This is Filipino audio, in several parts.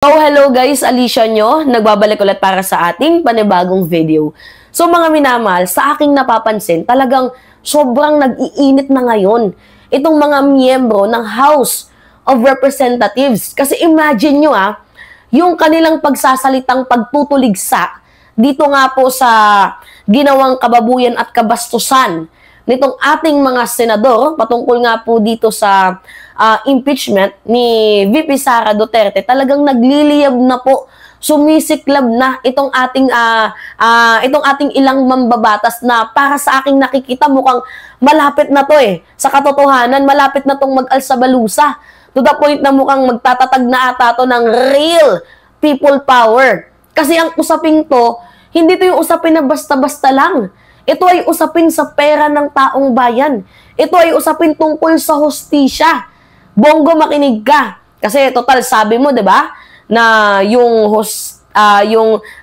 So, hello guys, Alicia nyo. Nagbabalik ulit para sa ating panibagong video. So, mga minamahal, sa aking napapansin, talagang sobrang nag-iinit na ngayon itong mga miyembro ng House of Representatives. Kasi imagine nyo yung kanilang pagsasalitang pagtutuligsa dito nga po sa ginawang kababuyan at kabastusan nitong ating mga senador patungkol nga po dito sa impeachment ni VP Sara Duterte. Talagang nagliliyab na po, sumisiklab na itong ating ilang mambabatas na para sa aking nakikita mukhang malapit na to sa katotohanan, malapit na tong mag-alsabalusa. To the point na mukhang magtatatag na ata to ng real people power. Kasi ang usaping to, hindi to yung usapin na basta-basta lang. Ito ay usapin sa pera ng taong bayan. Ito ay usapin tungkol sa hustisya. Bongo, makinig ka. Kasi total sabi mo, 'di ba, na yung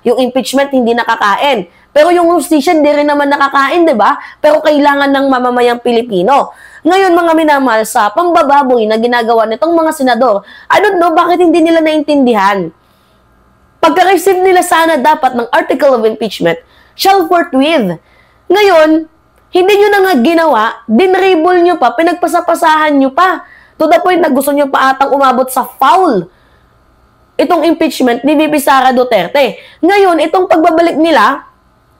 impeachment hindi nakakain. Pero yung hustisya hindi rin naman nakakain, 'di ba? Pero kailangan ng mamamayang Pilipino. Ngayon, mga minamahal, sa pambababoy na ginagawa nitong mga senador, I don't know bakit hindi nila naintindihan. Pagka-receive nila sana dapat ng article of impeachment, shall forthwith. Ngayon, hindi nyo na nga ginawa, dinrable nyo pa, pinagpasapasahan nyo pa. To the point na gusto nyo pa atang umabot sa foul itong impeachment ni VP Sara Duterte. Ngayon, itong pagbabalik nila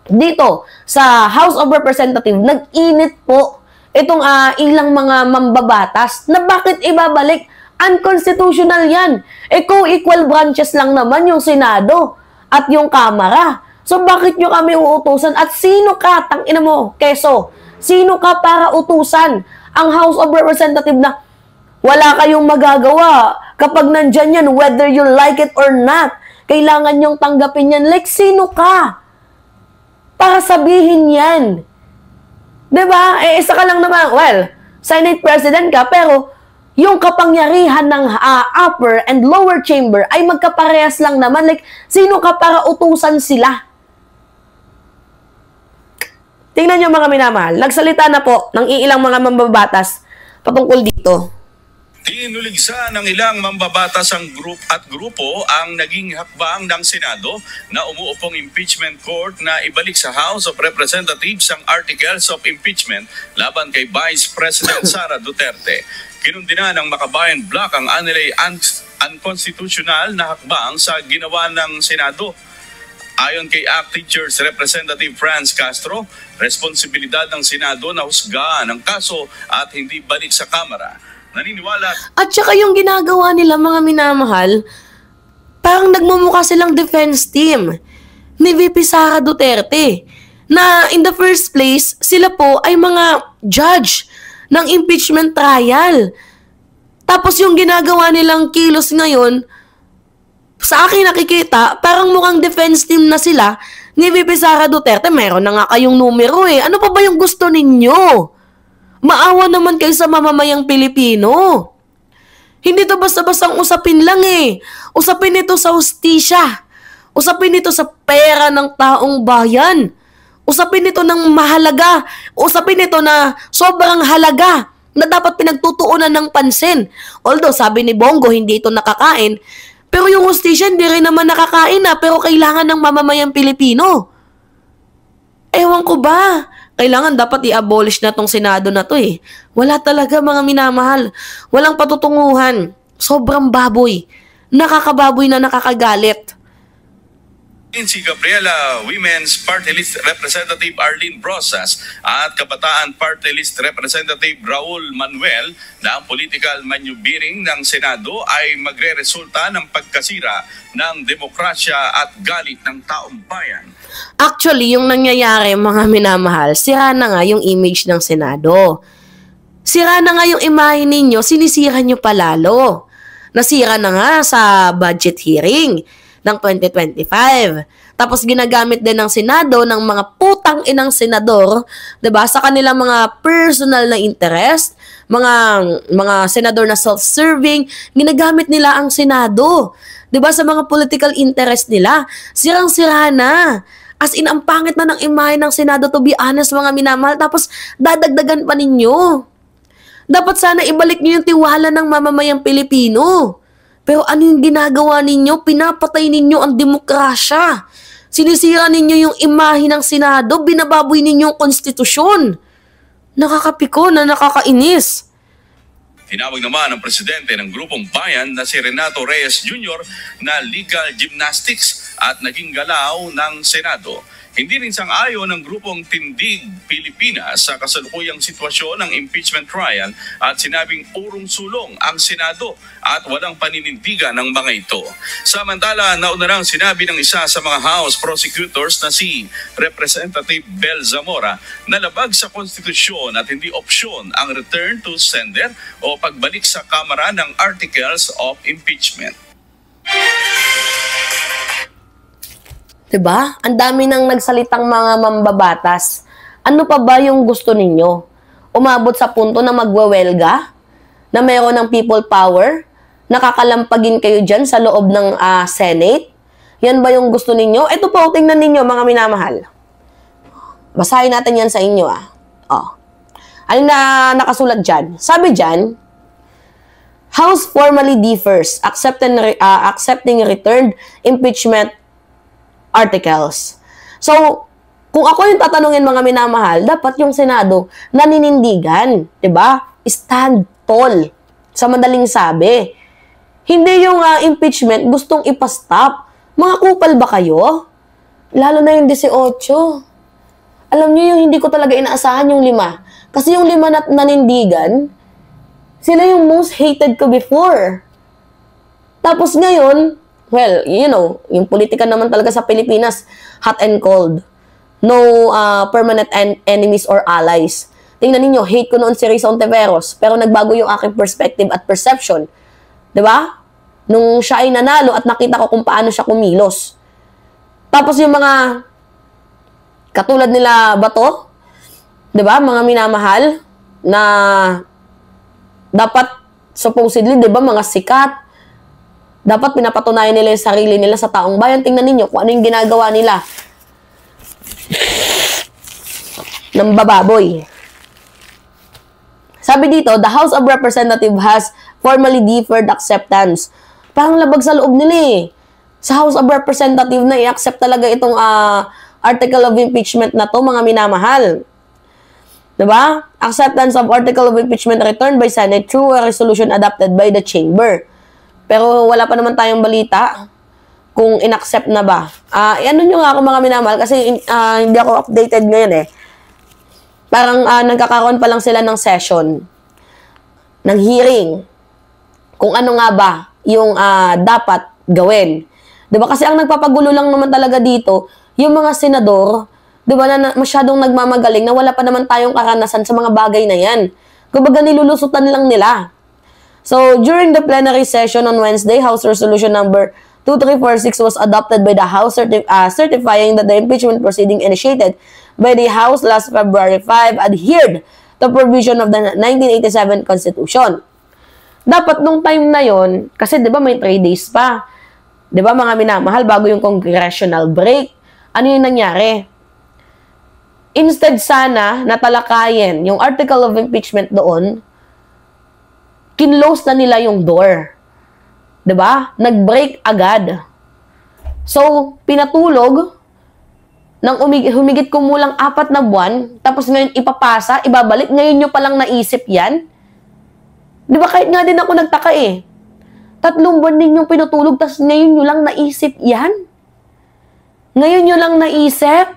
dito sa House of Representatives, nag-init po itong ilang mga mambabatas na bakit ibabalik? Unconstitutional yan. Co-equal branches lang naman yung Senado at yung Kamara. So, bakit nyo kami uutusan? At sino ka, tangina mo, keso? Sino ka para utusan ang House of Representatives na wala kayong magagawa kapag nandyan yan, whether you like it or not? Kailangan nyong tanggapin yan. Like, sino ka para sabihin yan? Diba? Isa ka lang naman, well, Senate President ka, pero yung kapangyarihan ng upper and lower chamber ay magkaparehas lang naman. Like, sino ka para utusan sila? Tingnan nyo, mga minamahal, nagsalita na po ng ilang mga mambabatas patungkol dito. Inuligsa ng ilang mambabatas ang grupo ang naging hakbang ng Senado na umuupong impeachment court na ibalik sa House of Representatives ang articles of impeachment laban kay Vice President Sara Duterte. Kinundina ng Makabayan Bloc ang anilay unconstitutional na hakbang sa ginawa ng Senado. Ayon kay ACT Teachers Representative Franz Castro, responsibilidad ng Senado na husgahan ang kaso at hindi balik sa Kamara. Naniniwala. At saka yung ginagawa nila, mga minamahal, parang nagmumukha silang defense team ni VP Sara Duterte. Na in the first place, sila po ay mga judge ng impeachment trial. Tapos yung ginagawa nilang kilos ngayon, sa akin nakikita, parang mukhang defense team na sila ni VP Sara Duterte. Meron na nga kayong numero Ano pa ba yung gusto ninyo? Maawa naman kayo sa mamamayang Pilipino. Hindi to basta-bastang usapin lang Usapin ito sa hustisya. Usapin ito sa pera ng taong bayan. Usapin ito ng mahalaga. Usapin ito na sobrang halaga na dapat pinagtutuunan ng pansin. Although sabi ni Bongo hindi ito nakakain, pero yung hustisya hindi rin naman nakakain pero kailangan ng mamamayang Pilipino. Ewan ko ba? Kailangan dapat i-abolish na tong Senado na to Wala talaga, mga minamahal. Walang patutunguhan. Sobrang baboy. Nakakababoy na nakakagalit. Si Gabriela Women's Party List Representative Arlene Brosas at Kabataan Party List Representative Raul Manuel na ang political maneuvering ng Senado ay magre-resulta ng pagkasira ng demokrasya at galit ng taong bayan. Actually, yung nangyayari, mga minamahal, sira na nga yung image ng Senado. Sira na nga yung imahe ninyo, sinisira nyo palalo. Nasira na nga sa budget hearing ng 2025. Tapos ginagamit din ng Senado ng mga putang inang senador, 'di ba? Sa kanilang mga personal na interest, mga senador na self-serving, ginagamit nila ang Senado, 'di ba? Sa mga political interest nila. Sirang-sira na. As in, ang pangit na ng imahe ng Senado, to be honest, mga minamahal. Tapos dadagdagan pa ninyo. Dapat sana ibalik niyo yung tiwala ng mamamayang Pilipino. Pero ano yung ginagawa ninyo? Pinapatay ninyo ang demokrasya. Sinisira ninyo yung imahe ng Senado, binababoy ninyo yung konstitusyon. Nakakapiko na nakakainis. Tinawag naman ng presidente ng Grupong Bayan na si Renato Reyes Jr. na legal gymnastics at naging galaw ng Senado. Hindi rin sang-ayon ng Grupong Tindig Pilipinas sa kasalukuyang sitwasyon ng impeachment trial at sinabing urong sulong ang Senado at walang paninindigan ng mga ito. Samantala, nauna nang sinabi ng isa sa mga House prosecutors na si Representative Bel Zamora na labag sa konstitusyon at hindi opsyon ang return to sender o pagbalik sa Kamara ng Articles of Impeachment. Diba? Ang dami nang nagsalitang mga mambabatas. Ano pa ba yung gusto ninyo? Umabot sa punto na magwewelga? Na mayroon ng people power? Nakakalampagin kayo dyan sa loob ng Senate? Yan ba yung gusto ninyo? Ito po, tingnan ninyo mga minamahal. Basahin natin yan sa inyo Oh. Ano na nakasulat dyan? Sabi dyan, House formally differs, accepting returned impeachment articles. So, kung ako yung tatanungin mga minamahal, dapat yung Senado naninindigan, 'di ba? Stand tall. Sa madaling sabi. Hindi yung impeachment gustong ipastop. Mga kupal ba kayo? Lalo na yung 18. Alam niyo yung hindi ko talaga inaasahan yung 5. Kasi yung 5 na nanindigan, sila yung most hated ko before. Tapos ngayon, well, you know, yung politika naman talaga sa Pilipinas, hot and cold. No permanent enemies or allies. Tingnan ninyo, hate ko noon si Risa Ontiveros, pero nagbago yung aking perspective at perception. 'Di ba? Nung siya ay nanalo at nakita ko kung paano siya kumilos. Tapos yung mga katulad nila Bato, 'di ba? Mga minamahal na dapat supposedly, 'di ba, mga sikat. Dapat pinapatunayan nila yung sarili nila sa taong bayan. Tingnan ninyo kung ano yung ginagawa nila ng bababoy. Sabi dito, the House of Representatives has formally deferred acceptance. Parang labag sa loob nila eh. Sa House of Representatives na i-accept talaga itong article of impeachment na to, mga minamahal. Diba? Acceptance of article of impeachment returned by Senate through a resolution adopted by the Chamber. Pero wala pa naman tayong balita kung inaccept na ba. Ano nyo nga ako mga minamahal kasi hindi ako updated ngayon eh. Parang nagkakaroon pa lang sila ng session, ng hearing, kung ano nga ba yung dapat gawin. Diba? Kasi ang nagpapagulo lang naman talaga dito, yung mga senador, diba, na masyadong nagmamagaling na wala pa naman tayong karanasan sa mga bagay na yan. Kumbaga nilulusutan lang nila. So, during the plenary session on Wednesday, House Resolution number 2346 was adopted by the House certifying that the impeachment proceeding initiated by the House last February 5 adhered to provision of the 1987 Constitution. Dapat nung time na yon, kasi 'di ba may 3 days pa. 'Di ba mga minamahal, bago yung congressional break. Ano yung nangyari? Instead sana na talakayin yung article of impeachment doon, kinlose na nila yung door. 'Di ba? Nag-break agad. So, pinatulog nang humigit kumulang 4 na buwan, tapos ngayon ipapasa, ibabalik, ngayon nyo palang naisip yan? 'Di ba, kahit nga din ako nagtaka eh. 3 buwan din yung pinatulog, tapos ngayon nyo lang naisip yan? Ngayon nyo lang naisip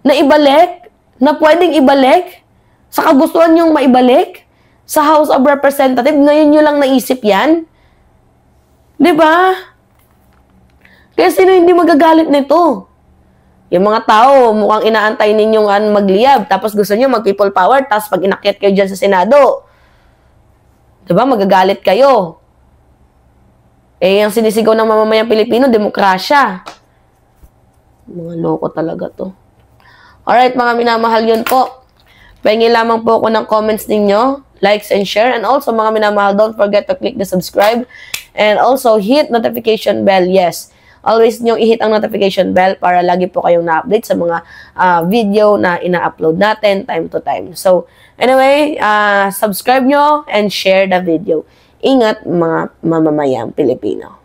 na ibalik? Na pwedeng ibalik? Sa kagustuhan nyong maibalik? Sa House of Representatives, ngayon nyo lang naisip yan? 'Di ba? Kaya sino hindi magagalit nito? Yung mga tao, mukhang inaantay ninyong magliyab, tapos gusto nyo mag-people power, tapos pag inakyat kayo dyan sa Senado, 'di ba, magagalit kayo. Eh, ang sinisigaw ng mamamayang Pilipino, demokrasya. Mga loko talaga to. Alright, mga minamahal, yun po. Pahingi lamang po ako ng comments ninyo, likes and share, and also mga minamahal, don't forget to click the subscribe, and also hit notification bell, yes. Always nyo i-hit ang notification bell para lagi po kayong na-update sa mga video na ina-upload natin time to time. So, anyway, subscribe nyo and share the video. Ingat mga mamamayang Pilipino.